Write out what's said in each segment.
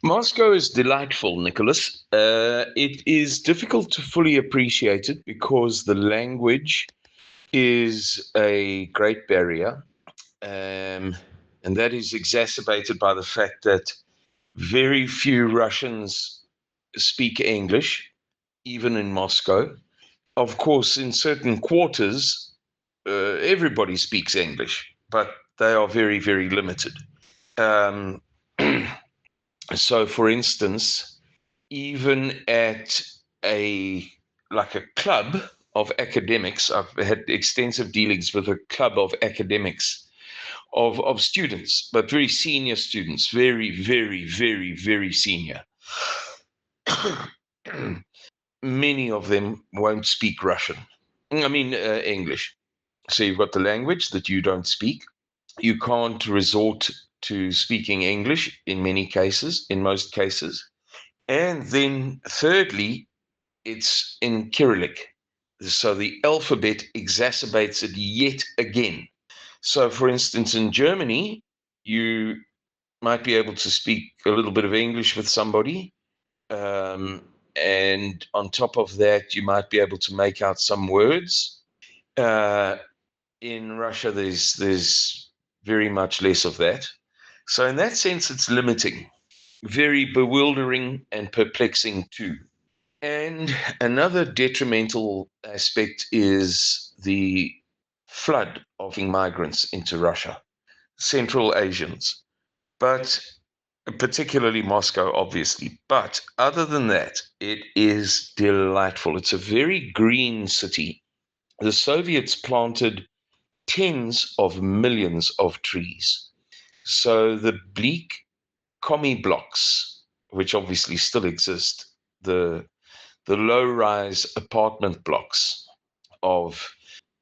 Moscow is delightful, Nicholas. It is difficult to fully appreciate it because the language is a great barrier, and that is exacerbated by the fact that very few Russians speak English, even in Moscow. Of course, in certain quarters, everybody speaks English, but they are very, very limited. Um, so, for instance, even at a like a club of academics, I've had extensive dealings with a club of academics of students, but very senior students, very, very, very, very senior. Many of them won't speak Russian. English. So you've got the language that you don't speak. You can't resort to speaking English in many cases, in most cases. And then, thirdly, it's in Cyrillic. So the alphabet exacerbates it yet again. So, for instance, in Germany, you might be able to speak a little bit of English with somebody. And on top of that, you might be able to make out some words. Uh, in Russia, there's very much less of that. So, in that sense, it's limiting, very bewildering and perplexing too. And another detrimental aspect is the flood of migrants into Russia, Central Asians, but particularly Moscow, obviously. But other than that, it is delightful. It's a very green city. The Soviets planted tens of millions of trees. So the bleak commie blocks, which obviously still exist, the low-rise apartment blocks of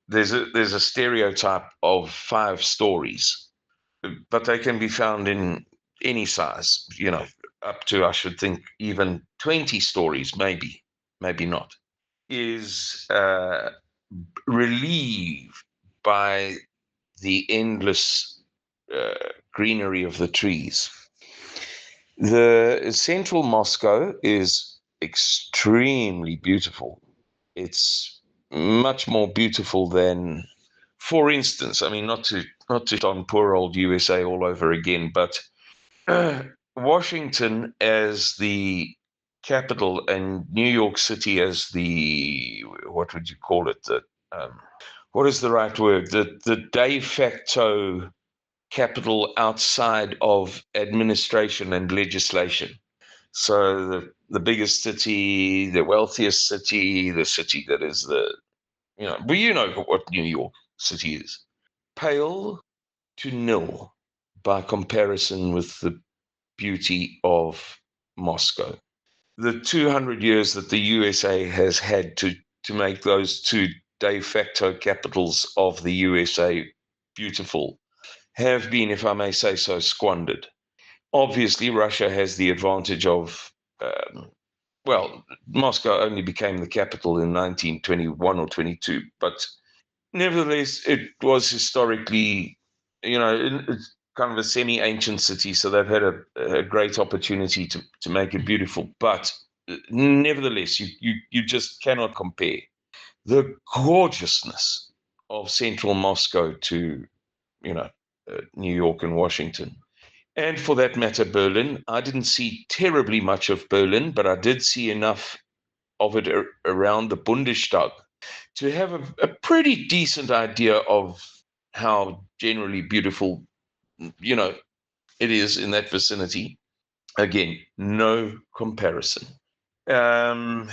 there's a stereotype of 5 stories, but they can be found in any size, up to, I should think, even 20 stories, maybe not, is relieved by the endless greenery of the trees. The central Moscow is extremely beautiful. It's much more beautiful than, for instance, not to on poor old USA all over again, but Washington as the capital and New York City as the, what would you call it? Um, what is the right word? The de facto capital outside of administration and legislation. So the biggest city, the wealthiest city, the city that is but you know what New York City is. Pale to nil by comparison with the beauty of Moscow. The 200 years that the USA has had to make those two de facto capitals of the USA beautiful have been, if I may say so, squandered. Obviously, Russia has the advantage of, Moscow only became the capital in 1921 or 22, but nevertheless, it was historically, it's kind of a semi-ancient city, so they've had a great opportunity to make it beautiful. But nevertheless, you just cannot compare the gorgeousness of central Moscow to, you know, New York and Washington. And for that matter, Berlin. I didn't see terribly much of Berlin, but I did see enough of it around the Bundestag to have a pretty decent idea of how generally beautiful, you know, it is in that vicinity. Again, no comparison. Um,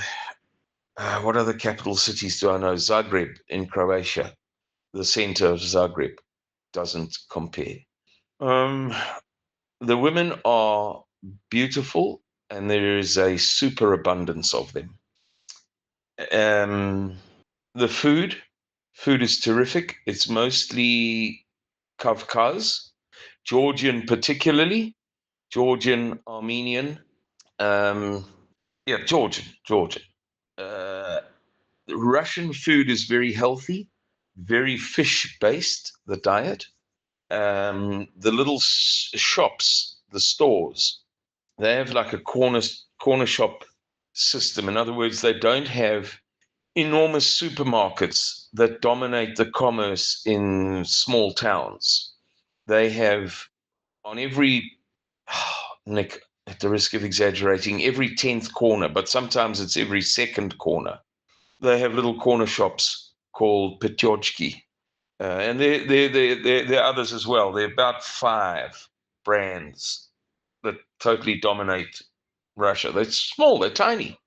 what other capital cities do I know? Zagreb in Croatia, the center of Zagreb, doesn't compare. Um, the women are beautiful, and there is a superabundance of them. Um, the food is terrific. It's mostly Kavkaz, Georgian particularly, Georgian, Armenian. Um, yeah, Georgian. Uh, Russian food is very healthy, very fish based, the diet. The little shops, the stores, They have like a corner shop system. In other words, they don't have enormous supermarkets that dominate the commerce in small towns. They have on every, Nick, at the risk of exaggerating, every 10th corner, but sometimes it's every second corner. They have little corner shops called Petyochki. And there are others as well. There are about 5 brands that totally dominate Russia. They're small, they're tiny,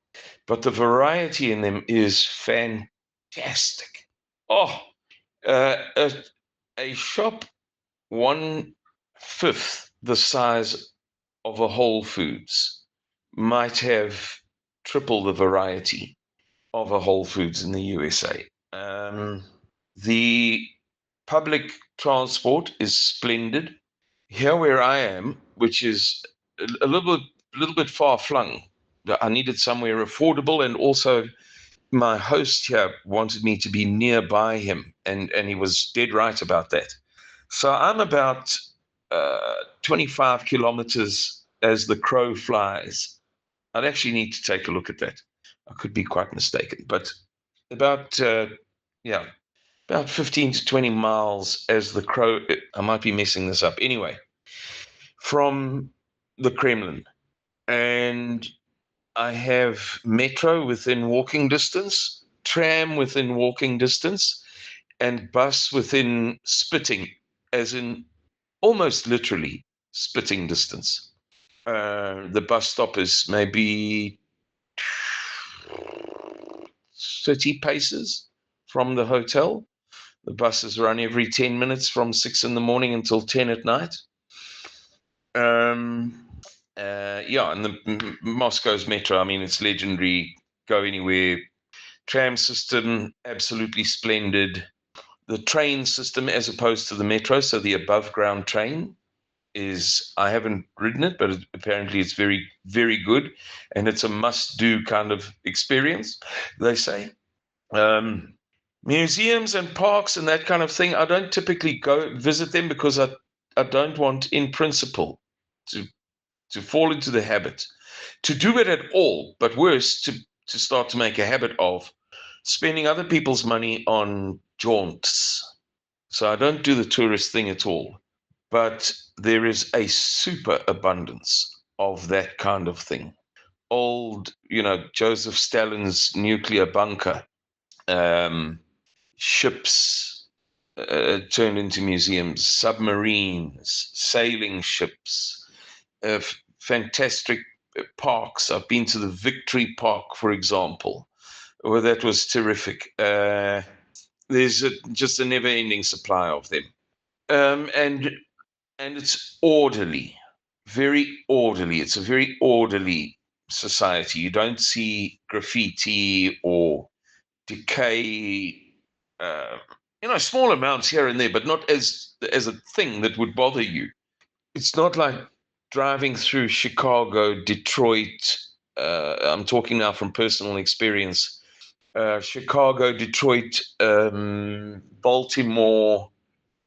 but the variety in them is fantastic. Oh, a shop 1/5 the size of a Whole Foods might have triple the variety of a Whole Foods in the USA. The public transport is splendid. Here where I am, which is a little bit far flung, I needed somewhere affordable, and also my host here wanted me to be nearby him, and he was dead right about that. So I'm about 25 kilometers as the crow flies. I'd actually need to take a look at that. I could be quite mistaken, but about yeah, about 15 to 20 miles as the crow. I might be messing this up. Anyway, from the Kremlin, and I have metro within walking distance, tram within walking distance, and bus within spitting, as in almost literally spitting distance. The bus stop is maybe 30 paces from the hotel. The buses run every 10 minutes from 6 in the morning until 10 at night. Yeah, and the Moscow's metro, I mean, it's legendary. Go anywhere. Tram system, absolutely splendid. The train system, as opposed to the metro, so the above ground train is, I haven't ridden it, but apparently it's very, very good. And it's a must do kind of experience, they say. Museums and parks and that kind of thing, I don't typically go visit them because I don't want, in principle, to fall into the habit, to do it at all, but worse, to start to make a habit of spending other people's money on jaunts. So I don't do the tourist thing at all. But there is a super abundance of that kind of thing. Old, Joseph Stalin's nuclear bunker, ships turned into museums, submarines, sailing ships, fantastic parks. I've been to the Victory Park, for example, where that was terrific. There's just a never-ending supply of them, and it's orderly, very orderly. It's a very orderly society. You don't see graffiti or decay. Small amounts here and there, but not as a thing that would bother you. It's not like driving through Chicago, Detroit. I'm talking now from personal experience. Chicago, Detroit, Baltimore,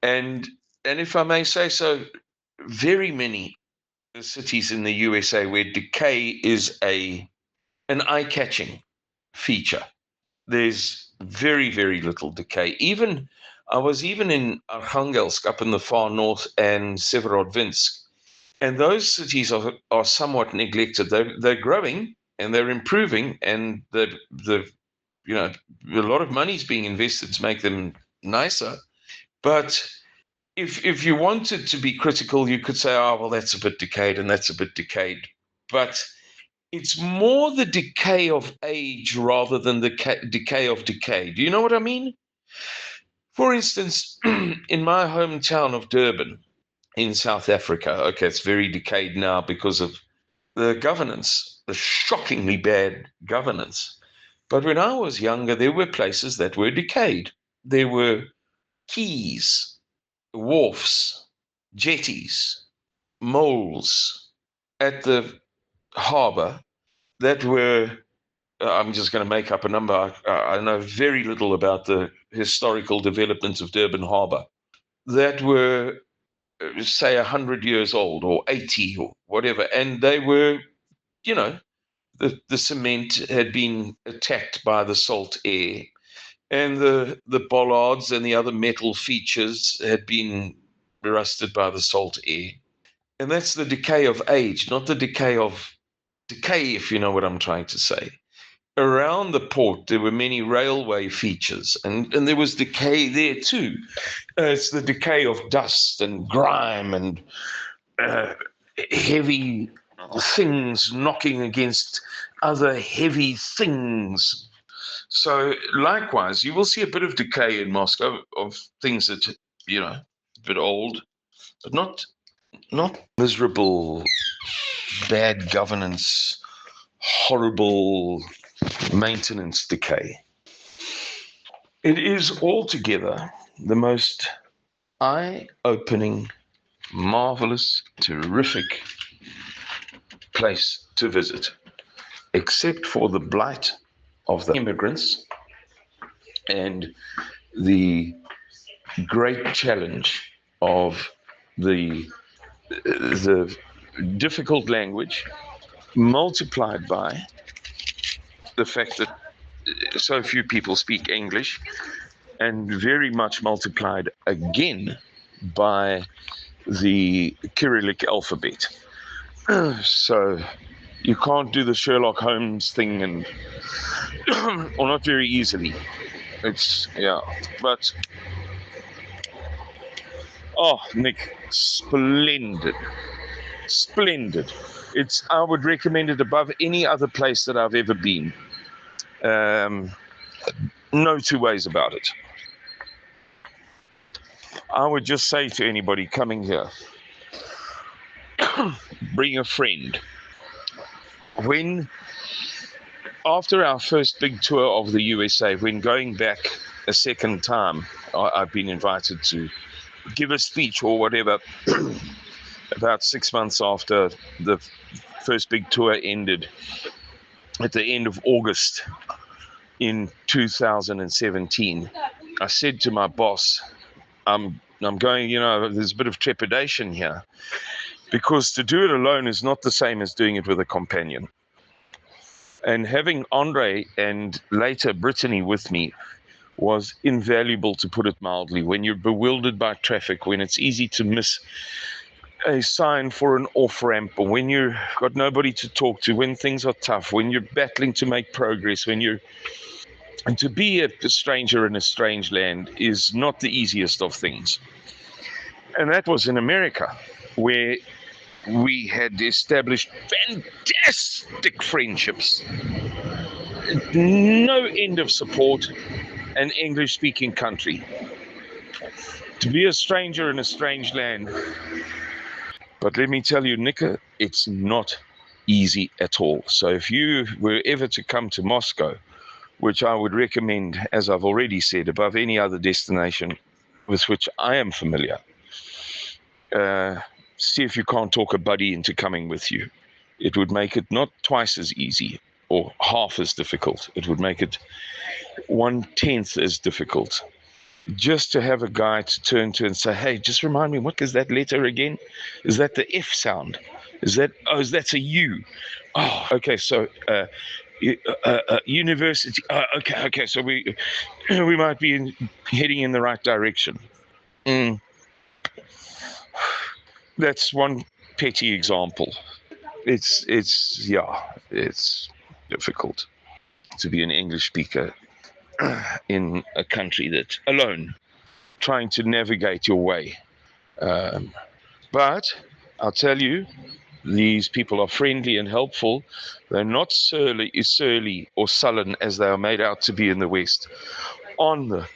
and if I may say so, very many cities in the USA where decay is an eye-catching feature. There's very, very little decay. I was even in Arkhangelsk up in the far north and Severodvinsk, and those cities are somewhat neglected. They're growing and they're improving, and the a lot of money is being invested to make them nicer. But if you wanted to be critical, you could say, oh, well, that's a bit decayed and that's a bit decayed. But it's more the decay of age rather than the decay of decay. Do you know what I mean? For instance, in my hometown of Durban in South Africa, okay, it's very decayed now because of the governance, the shockingly bad governance. But when I was younger, there were places that were decayed. There were quays, wharfs, jetties, moles at the harbour that were, I'm just going to make up a number. I know very little about the historical development of Durban Harbour, that were say 100 years old or 80 or whatever, and they were, the cement had been attacked by the salt air, and the bollards and the other metal features had been rusted by the salt air. And that's the decay of age, not the decay, if you know what I'm trying to say. Around the port, there were many railway features, and there was decay there too. It's the decay of dust and grime and uh, heavy things knocking against other heavy things. So likewise, you will see a bit of decay in Moscow of things that, a bit old, but not miserable, bad governance, horrible maintenance decay. It is altogether the most eye-opening, marvelous, terrific place to visit, except for the blight of the immigrants and the great challenge of the difficult language, multiplied by the fact that so few people speak English, and very much multiplied again by the Cyrillic alphabet. So you can't do the Sherlock Holmes thing, and or not very easily. It's, but Nick, splendid. I would recommend it above any other place that I've ever been. No two ways about it. I would just say to anybody coming here, bring a friend. After our first big tour of the USA, when going back a second time, I've been invited to give a speech or whatever, about 6 months after the first big tour ended, at the end of August in 2017, I said to my boss, I'm going, there's a bit of trepidation here, because to do it alone is not the same as doing it with a companion. And having Andre and later Brittany with me was invaluable, to put it mildly. When you're bewildered by traffic, when it's easy to miss a sign for an off-ramp, or when you've got nobody to talk to, when things are tough, when you're battling to make progress, and to be a stranger in a strange land is not the easiest of things. And that was in America, where we had established fantastic friendships, no end of support, an English-speaking country. To be a stranger in a strange land. But let me tell you, Nika, it's not easy at all. So if you were ever to come to Moscow, which I would recommend, as I've already said, above any other destination with which I am familiar, see if you can't talk a buddy into coming with you. It would make it not twice as easy or half as difficult. It would make it 1/10 as difficult. Just to have a guy to turn to and say, hey, just remind me, what is that letter again? Is that the F sound? That's a U. Oh, okay, so university. Okay, so we might be heading in the right direction. That's one petty example. It's difficult to be an English speaker in a country that alone, trying to navigate your way. But I'll tell you, these people are friendly and helpful. They're not surly or sullen as they are made out to be in the West. On the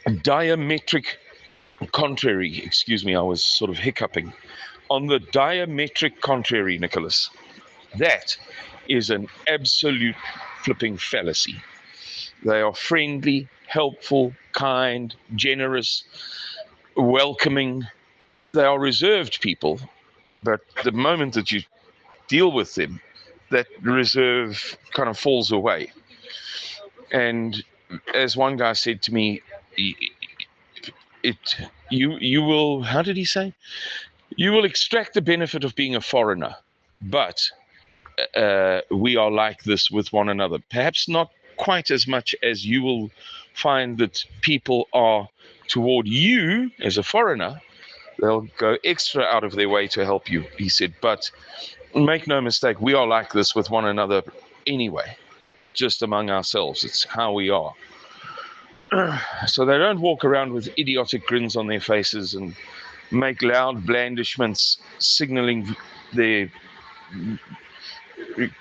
diametric contrary, excuse me, I was sort of hiccuping. On the diametric contrary, Nicholas, that is an absolute flipping fallacy. They are friendly, helpful, kind, generous, welcoming. They are reserved people, but the moment that you deal with them, that reserve kind of falls away. And as one guy said to me, you will, how did he say? You will extract the benefit of being a foreigner, but we are like this with one another. Perhaps not quite as much as you will find that people are toward you as a foreigner. They'll go extra out of their way to help you, he said. But make no mistake, we are like this with one another anyway, just among ourselves. It's how we are. So they don't walk around with idiotic grins on their faces and make loud blandishments signaling their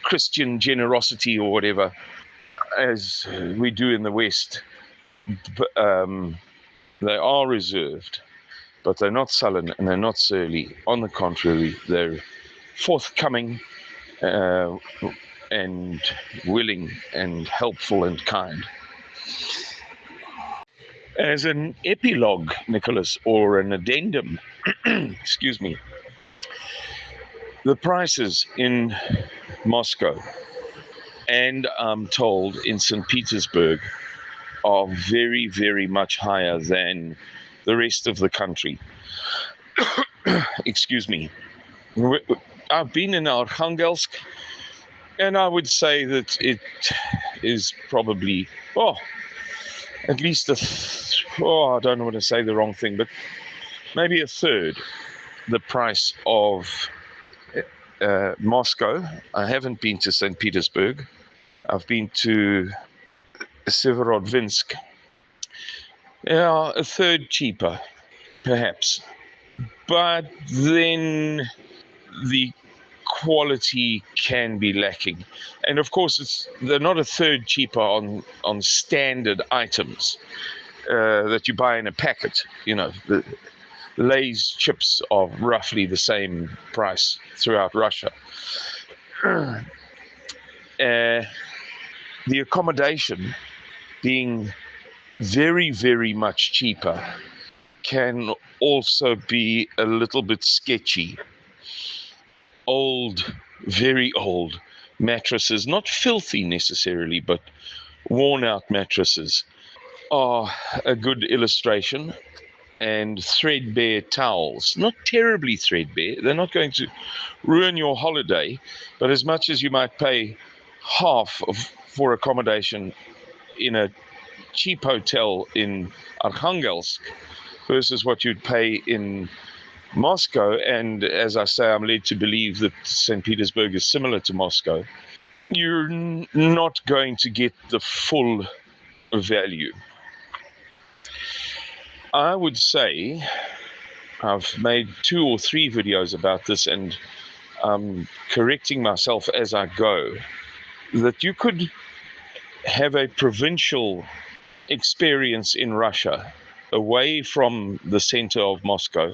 Christian generosity or whatever, as we do in the West. They are reserved, but they're not sullen and they're not surly. On the contrary, they're forthcoming and willing and helpful and kind. As an epilogue, Nicholas, or an addendum, excuse me, the prices in Moscow and I'm told in St. Petersburg are very, very much higher than the rest of the country. Excuse me. I've been in Arkhangelsk, and I would say that it is probably, at least I don't want to say the wrong thing, but maybe a third the price of Moscow. I haven't been to St. Petersburg. I've been to Severodvinsk. Yeah, a third cheaper, perhaps. But then the quality can be lacking. And of course, they're not a third cheaper on standard items that you buy in a packet. You know, the Lay's chips are roughly the same price throughout Russia. The accommodation being very, very much cheaper can also be a little bit sketchy. Old, very old mattresses, not filthy necessarily, but worn out mattresses are a good illustration. And threadbare towels, not terribly threadbare. They're not going to ruin your holiday, but as much as you might pay half for accommodation in a cheap hotel in Arkhangelsk versus what you'd pay in Moscow, and as I say, I'm led to believe that St. Petersburg is similar to Moscow, you're not going to get the full value. I would say, I've made 2 or 3 videos about this, and I'm correcting myself as I go, that you could have a provincial experience in Russia away from the center of Moscow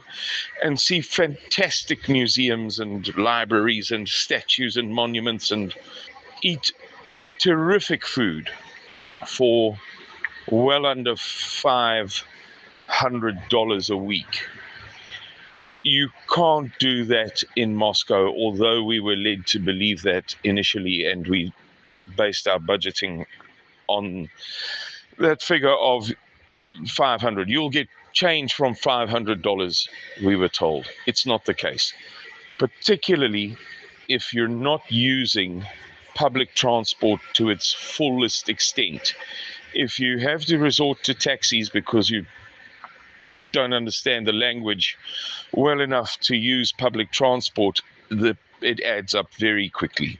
and see fantastic museums and libraries and statues and monuments and eat terrific food for well under $500 a week. You can't do that in Moscow, although we were led to believe that initially, and we based our budgeting on that figure of 500. You'll get change from $500, we were told. It's not the case, particularly if you're not using public transport to its fullest extent. If you have to resort to taxis because you don't understand the language well enough to use public transport, it adds up very quickly.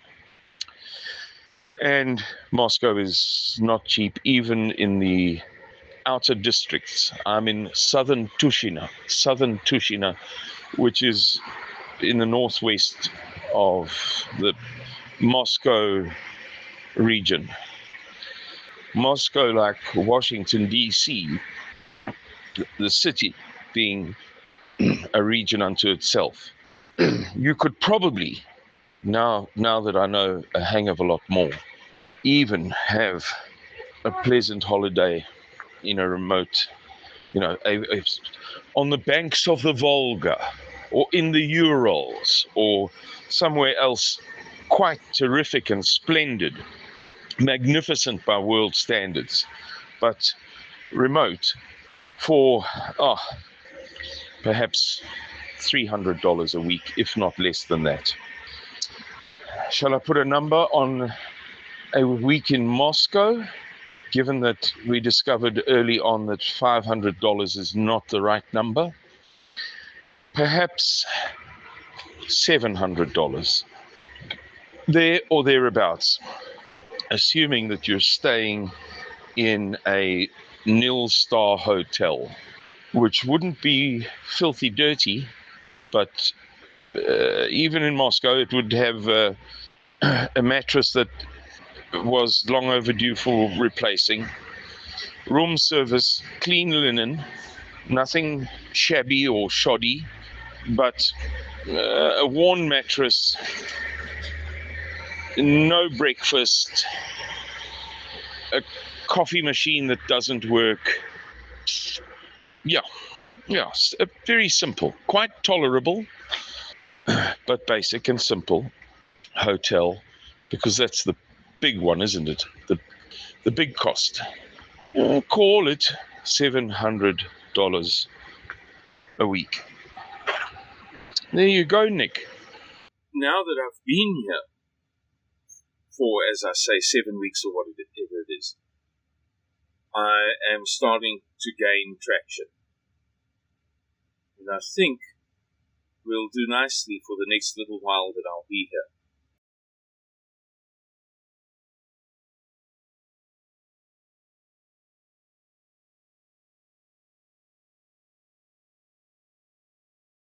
And Moscow is not cheap, even in the outer districts. I'm in southern Tushina, which is in the northwest of the Moscow region. Moscow, like Washington, D.C., the city being a region unto itself. You could probably, now that I know a hang of a lot more, even have a pleasant holiday in a remote, on the banks of the Volga or in the Urals or somewhere else quite terrific and splendid, magnificent by world standards, but remote. for perhaps $300 a week, if not less than that. Shall I put a number on a week in Moscow, given that we discovered early on that $500 is not the right number? Perhaps $700, there or thereabouts, assuming that you're staying in a nil-star hotel, which wouldn't be filthy dirty, but even in Moscow, it would have a mattress that was long overdue for replacing, room service, clean linen, nothing shabby or shoddy, but a worn mattress, no breakfast, a coffee machine that doesn't work. Yeah, very simple, quite tolerable, but basic and simple hotel, because that's the big one, isn't it? The big cost. Call it $700 a week. There you go, Nick. Now that I've been here for, as I say, 7 weeks or whatever it is, I am starting to gain traction. And I think we'll do nicely for the next little while that I'll be